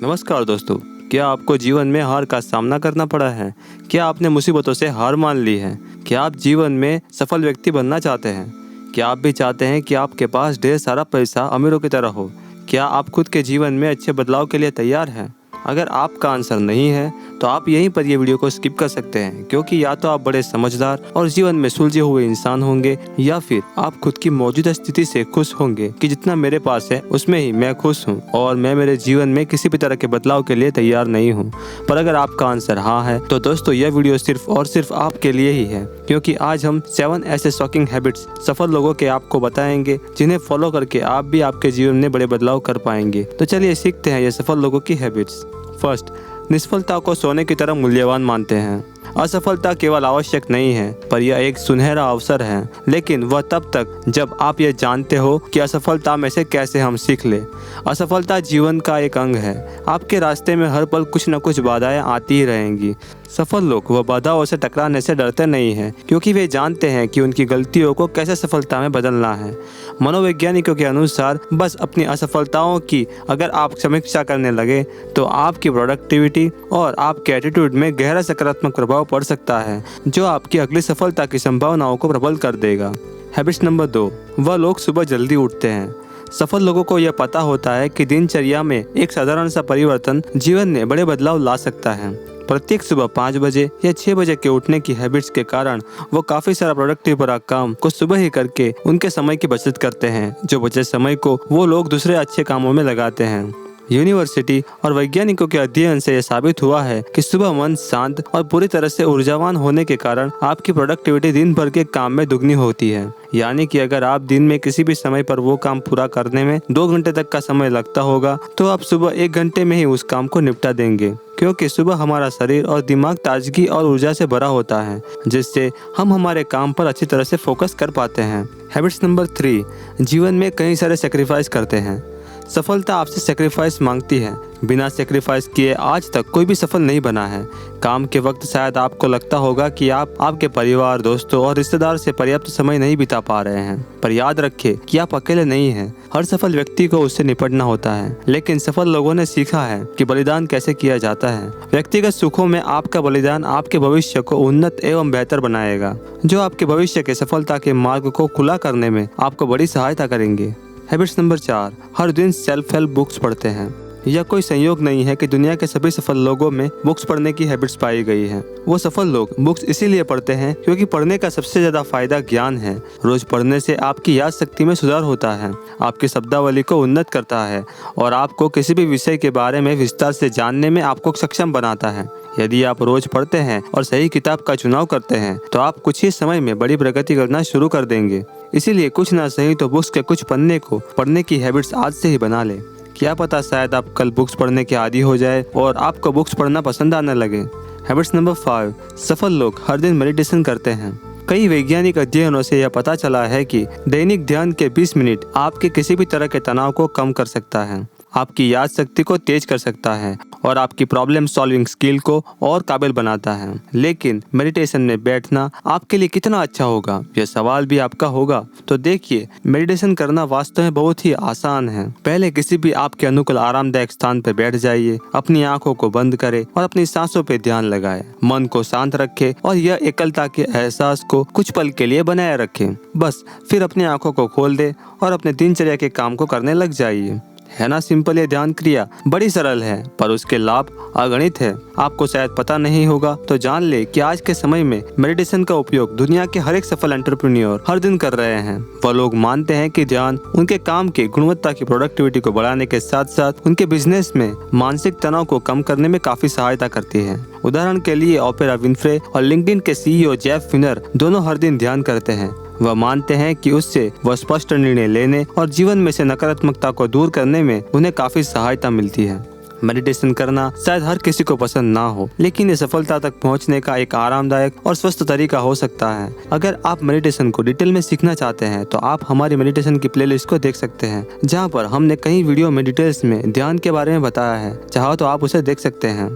नमस्कार दोस्तों, क्या आपको जीवन में हार का सामना करना पड़ा है? क्या आपने मुसीबतों से हार मान ली है? क्या आप जीवन में सफल व्यक्ति बनना चाहते हैं? क्या आप भी चाहते हैं कि आपके पास ढेर सारा पैसा अमीरों की तरह हो? क्या आप खुद के जीवन में अच्छे बदलाव के लिए तैयार हैं? अगर आपका आंसर नहीं है तो आप यहीं पर ये वीडियो को स्किप कर सकते हैं, क्योंकि या तो आप बड़े समझदार और जीवन में सुलझे हुए इंसान होंगे या फिर आप खुद की मौजूदा स्थिति से खुश होंगे कि जितना मेरे पास है उसमें ही मैं खुश हूँ और मैं मेरे जीवन में किसी भी तरह के बदलाव के लिए तैयार नहीं हूँ। पर अगर आपका आंसर हाँ है तो दोस्तों यह वीडियो सिर्फ और सिर्फ आपके लिए ही है, क्योंकि आज हम 7 ऐसे शॉकिंग हैबिट्स सफल लोगों के आपको बताएंगे जिन्हें फॉलो करके आप भी आपके जीवन में बड़े बदलाव कर पाएंगे। तो चलिए सीखते हैं ये सफल लोगों की हैबिट्स। फर्स्ट, निष्फलता को सोने की तरह मूल्यवान मानते हैं। असफलता केवल आवश्यक नहीं है, पर यह एक सुनहरा अवसर है, लेकिन वह तब तक जब आप ये जानते हो कि असफलता में से कैसे हम सीख ले। असफलता जीवन का एक अंग है। आपके रास्ते में हर पल कुछ न कुछ बाधाएं आती ही रहेंगी। सफल लोग वह बाधाओं से टकराने से डरते नहीं हैं, क्योंकि वे जानते हैं कि उनकी गलतियों को कैसे सफलता में बदलना है। मनोवैज्ञानिकों के अनुसार बस अपनी असफलताओं की अगर आप समीक्षा करने लगे तो आपकी प्रोडक्टिविटी और आपके एटीट्यूड में गहरा सकारात्मक प्रभाव पड़ सकता है, जो आपकी अगली सफलता की संभावनाओं को प्रबल कर देगा। हैबिट्स नंबर 2, वह लोग सुबह जल्दी उठते हैं। सफल लोगों को यह पता होता है कि दिनचर्या में एक साधारण सा परिवर्तन जीवन में बड़े बदलाव ला सकता है। प्रत्येक सुबह 5 बजे या 6 बजे के उठने की हैबिट्स के कारण वो काफी सारा प्रोडक्टिव भरा काम को सुबह ही करके उनके समय की बचत करते हैं, जो बचे समय को वो लोग दूसरे अच्छे कामों में लगाते हैं। यूनिवर्सिटी और वैज्ञानिकों के अध्ययन से यह साबित हुआ है कि सुबह मन शांत और पूरी तरह से ऊर्जावान होने के कारण आपकी प्रोडक्टिविटी दिन भर के काम में दुगनी होती है। यानी कि अगर आप दिन में किसी भी समय पर वो काम पूरा करने में 2 घंटे तक का समय लगता होगा तो आप सुबह 1 घंटे में ही उस काम को निपटा देंगे, क्योंकि सुबह हमारा शरीर और दिमाग ताजगी और ऊर्जा से भरा होता है, जिससे हम हमारे काम पर अच्छी तरह से फोकस कर पाते हैं। हैबिट्स नंबर 3, जीवन में कई सारे सेक्रीफाइस करते हैं। सफलता आपसे सेक्रीफाइस मांगती है। बिना सेक्रीफाइस किए आज तक कोई भी सफल नहीं बना है। काम के वक्त शायद आपको लगता होगा कि आप आपके परिवार, दोस्तों और रिश्तेदार से पर्याप्त समय नहीं बिता पा रहे हैं, पर याद रखें कि आप अकेले नहीं हैं। हर सफल व्यक्ति को उससे निपटना होता है, लेकिन सफल लोगों ने सीखा है कि बलिदान कैसे किया जाता है। व्यक्तिगत सुखों में आपका बलिदान आपके भविष्य को उन्नत एवं बेहतर बनाएगा, जो आपके भविष्य के सफलता के मार्ग को खुला करने में आपको बड़ी सहायता करेंगे। हैबिट्स नंबर 4, हर दिन सेल्फ हेल्प बुक्स पढ़ते हैं। यह कोई संयोग नहीं है कि दुनिया के सभी सफल लोगों में बुक्स पढ़ने की हैबिट्स पाई गई हैं। वो सफल लोग बुक्स इसीलिए पढ़ते हैं क्योंकि पढ़ने का सबसे ज्यादा फायदा ज्ञान है। रोज पढ़ने से आपकी याद शक्ति में सुधार होता है, आपकी शब्दावली को उन्नत करता है और आपको किसी भी विषय के बारे में विस्तार से जानने में आपको सक्षम बनाता है। यदि आप रोज पढ़ते हैं और सही किताब का चुनाव करते हैं तो आप कुछ ही समय में बड़ी प्रगति करना शुरू कर देंगे। इसीलिए कुछ ना सही तो बुक्स के कुछ पन्ने को पढ़ने की हैबिट्स आज से ही बना ले। क्या पता शायद आप कल बुक्स पढ़ने के आदी हो जाए और आपको बुक्स पढ़ना पसंद आने लगे। हैबिट्स नंबर 5, सफल लोग हर दिन मेडिटेशन करते हैं। कई वैज्ञानिक अध्ययनों से यह पता चला है कि दैनिक ध्यान के 20 मिनट आपके किसी भी तरह के तनाव को कम कर सकता है, आपकी याद शक्ति को तेज कर सकता है और आपकी प्रॉब्लम सॉल्विंग स्किल को और काबिल बनाता है। लेकिन मेडिटेशन में बैठना आपके लिए कितना अच्छा होगा, यह सवाल भी आपका होगा। तो देखिए, मेडिटेशन करना वास्तव में बहुत ही आसान है। पहले किसी भी आपके अनुकूल आरामदायक स्थान पर बैठ जाइए, अपनी आंखों को बंद करें और अपनी सांसों पर ध्यान लगाएं। मन को शांत रखें और यह एकलता के एहसास को कुछ पल के लिए बनाए रखें। बस फिर अपनी आंखों को खोल दें और अपने दिनचर्या के काम को करने लग जाइए। है ना सिंपल ये ध्यान क्रिया? बड़ी सरल है, पर उसके लाभ अगणित है। आपको शायद पता नहीं होगा तो जान ले कि आज के समय में मेडिटेशन का उपयोग दुनिया के हर एक सफल एंटरप्रेन्योर हर दिन कर रहे हैं। वह लोग मानते हैं कि ध्यान उनके काम की गुणवत्ता की प्रोडक्टिविटी को बढ़ाने के साथ साथ उनके बिजनेस में मानसिक तनाव को कम करने में काफी सहायता करती है। उदाहरण के लिए ओपेरा विनफ्रे और लिंक्डइन के CEO जेफ फिनर दोनों हर दिन ध्यान करते हैं। वह मानते हैं कि उससे वह स्पष्ट निर्णय लेने और जीवन में से नकारात्मकता को दूर करने में उन्हें काफी सहायता मिलती है। मेडिटेशन करना शायद हर किसी को पसंद ना हो, लेकिन ये सफलता तक पहुंचने का एक आरामदायक और स्वस्थ तरीका हो सकता है। अगर आप मेडिटेशन को डिटेल में सीखना चाहते हैं तो आप हमारी मेडिटेशन की प्लेलिस्ट को देख सकते हैं, जहां पर हमने कई वीडियो में डिटेल्स में ध्यान के बारे में बताया है। चाहो तो आप उसे देख सकते हैं।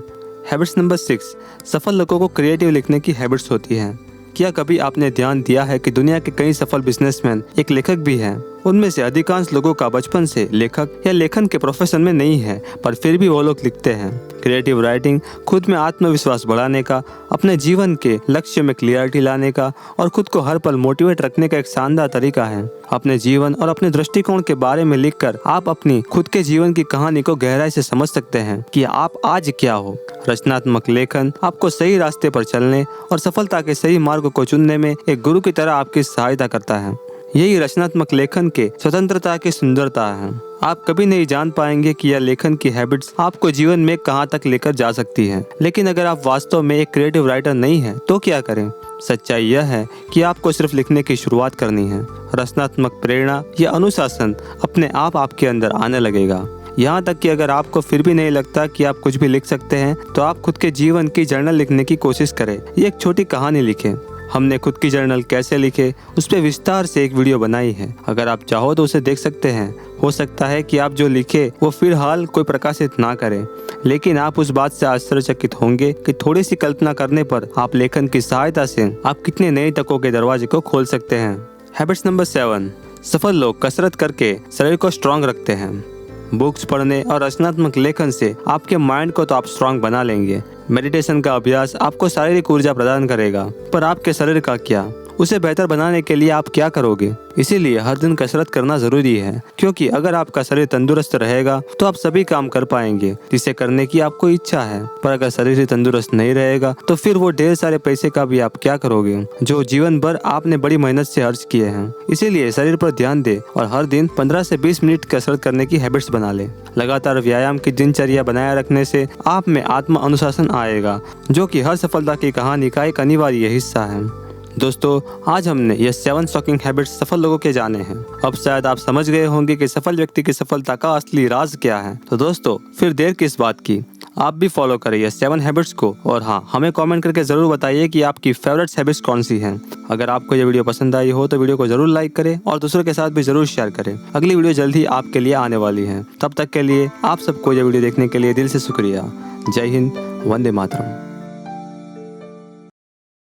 हैबिट्स नंबर 6, सफल लोगों को क्रिएटिव लिखने की हैबिट्स होती है। क्या कभी आपने ध्यान दिया है कि दुनिया के कई सफल बिजनेसमैन एक लेखक भी हैं? उनमें से अधिकांश लोगों का बचपन से लेखक या लेखन के प्रोफेशन में नहीं है, पर फिर भी वो लोग लिखते हैं। क्रिएटिव राइटिंग खुद में आत्मविश्वास बढ़ाने का, अपने जीवन के लक्ष्य में क्लियरिटी लाने का और खुद को हर पल मोटिवेट रखने का एक शानदार तरीका है। अपने जीवन और अपने दृष्टिकोण के बारे में लिखकर आप अपनी खुद के जीवन की कहानी को गहराई से समझ सकते हैं कि आप आज क्या हो। रचनात्मक लेखन आपको सही रास्ते पर चलने और सफलता के सही मार्ग को चुनने में एक गुरु की तरह आपकी सहायता करता है। यही रचनात्मक लेखन के स्वतंत्रता की सुंदरता है। आप कभी नहीं जान पाएंगे कि यह लेखन की हैबिट्स आपको जीवन में कहां तक लेकर जा सकती हैं। लेकिन अगर आप वास्तव में एक क्रिएटिव राइटर नहीं हैं, तो क्या करें? सच्चाई यह है कि आपको सिर्फ लिखने की शुरुआत करनी है। रचनात्मक प्रेरणा या अनुशासन अपने आप आपके अंदर आने लगेगा। यहाँ तक कि अगर आपको फिर भी नहीं लगता कि आप कुछ भी लिख सकते हैं, तो आप खुद के जीवन की जर्नल लिखने की कोशिश करें। ये एक छोटी कहानी लिखें। हमने खुद की जर्नल कैसे लिखे उस पर विस्तार से एक वीडियो बनाई है। अगर आप चाहो तो उसे देख सकते हैं। हो सकता है कि आप जो लिखे वो फिलहाल कोई प्रकाशित ना करें, लेकिन आप उस बात से आश्चर्यचकित होंगे कि थोड़ी सी कल्पना करने पर आप लेखन की सहायता से आप कितने नए तकों के दरवाजे को खोल सकते हैं। Habits number 7। सफल लोग कसरत करके शरीर को स्ट्रांग रखते हैं। बुक्स पढ़ने और रचनात्मक लेखन से आपके माइंड को तो आप स्ट्रांग बना लेंगे। मेडिटेशन का अभ्यास आपको शारीरिक ऊर्जा प्रदान करेगा, पर आपके शरीर का क्या? उसे बेहतर बनाने के लिए आप क्या करोगे? इसीलिए हर दिन कसरत करना जरूरी है, क्योंकि अगर आपका शरीर तंदुरुस्त रहेगा तो आप सभी काम कर पाएंगे जिसे करने की आपको इच्छा है। पर अगर शरीर ही तंदुरुस्त नहीं रहेगा तो फिर वो ढेर सारे पैसे का भी आप क्या करोगे, जो जीवन भर आपने बड़ी मेहनत से खर्च किए हैं। इसीलिए शरीर पर ध्यान दे और हर दिन 15 से 20 मिनट कसरत करने की हैबिट्स बना ले। लगातार व्यायाम की दिनचर्या बनाए रखने से आप में आत्म अनुशासन आएगा, जो कि हर सफलता की कहानी का एक अनिवार्य हिस्सा है। दोस्तों, आज हमने ये 7 शॉकिंग हैबिट्स सफल लोगों के जाने हैं। अब शायद आप समझ गए होंगे कि सफल व्यक्ति की सफलता का असली राज क्या है। तो दोस्तों, फिर देर किस बात की, आप भी फॉलो करें ये 7 हैबिट्स को। और हाँ, हमें कमेंट करके जरूर बताइए कि आपकी फेवरेट हैबिट्स कौन सी हैं। अगर आपको ये वीडियो पसंद आई हो तो वीडियो को जरूर लाइक करें और दूसरों के साथ भी जरूर शेयर करें। अगली वीडियो जल्द ही आपके लिए आने वाली है। तब तक के लिए आप सबको ये वीडियो देखने के लिए दिल से शुक्रिया। जय हिंद, वंदे मातरम।